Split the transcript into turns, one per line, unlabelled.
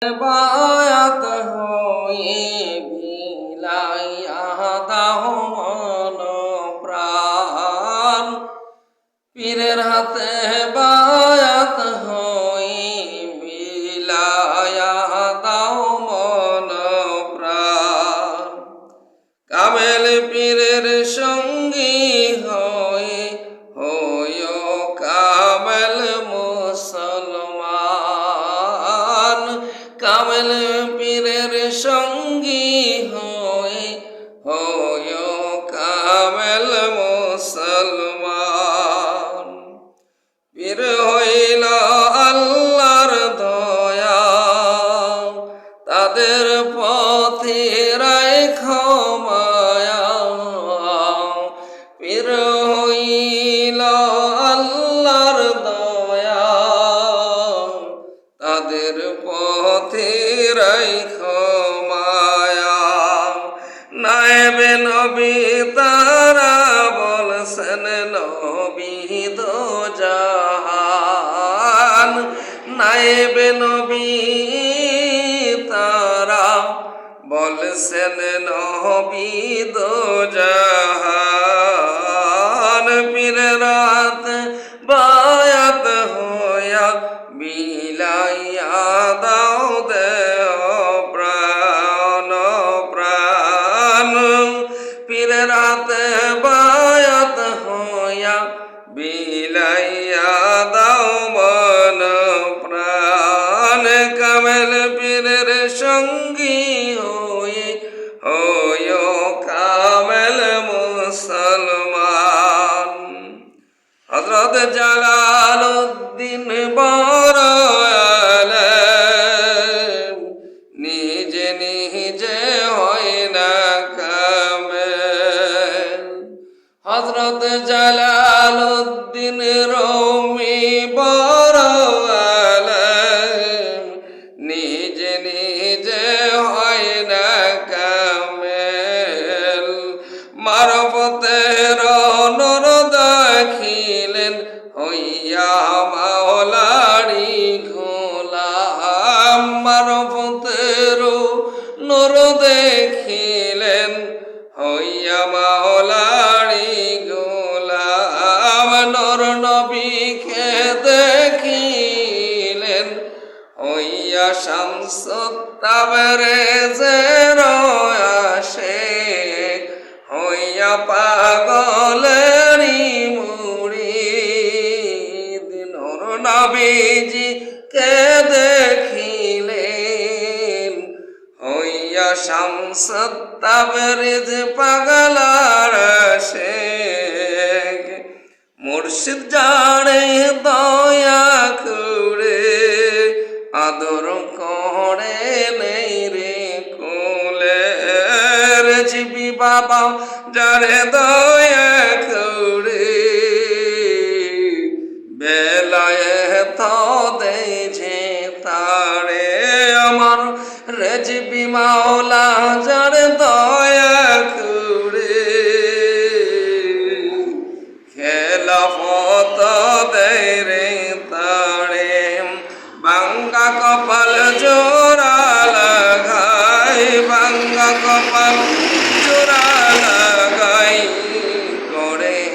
বায়াত হয়ে বিলাইয়া দাও মন প্রাণ, পীরের হাতে বায়াত হয়ে বিলাইয়া দাও মন প্রাণ। কামেল পীরের সঙ্গী হয়ে হইও কামেল মুসলমান, কামেল পীরের সঙ্গী হয়ে হইও কামেল মুসলমান। পীর হইল আল্লাহর দয়া, তাদের পথে রাখো মায়া। পীর হইল আল্লাহর দয়া, তাদের পথে রাখো মায়া। নায়েবে নবী তারা বলছেন নবী দো জাহান, নায়েবে নবী তারা বলছেন নবী দো জাহান। পীরের হাতে বায়াত হইয়া বিলাইয়া দাও দেহ প্রাণ প্রাণ, পীরের হাতে বায়াত হইয়া বিলাইয়া দাও মন প্রাণ। কামেল পীরের সঙ্গী হয়ে হইও কামেল মুসলমান। হযরত জালালউদ্দিন বড় আলেম, নিজে নিজে হয় না কামেল। হযরত জালালউদ্দিন রুমি বড় আলেম, নিজে নিজে হয় না কামেল। মারফতের নূর দেখিলেন হইয়া মাওলারি গোলাম, মারফতের নূর দেখিলেন হইয়া মাওলারি গোলাম। নূর নবীকে দেখিলেন হইয়া শামসুত তাবরেজের আশিক, হইয়া পাগলেরই মুরিদ। নূর নবীজিকে দেখিলেন হইয়া শামসুত তাবরেজ পাগলার আশিক। মুর্শিদ জানে দয়া করে আদর করে নেই রে কোলে, রেজিবি বাবা যারে দয়া করে বেলায়েত দেছে তারে। আমার রেজিবি মাওলা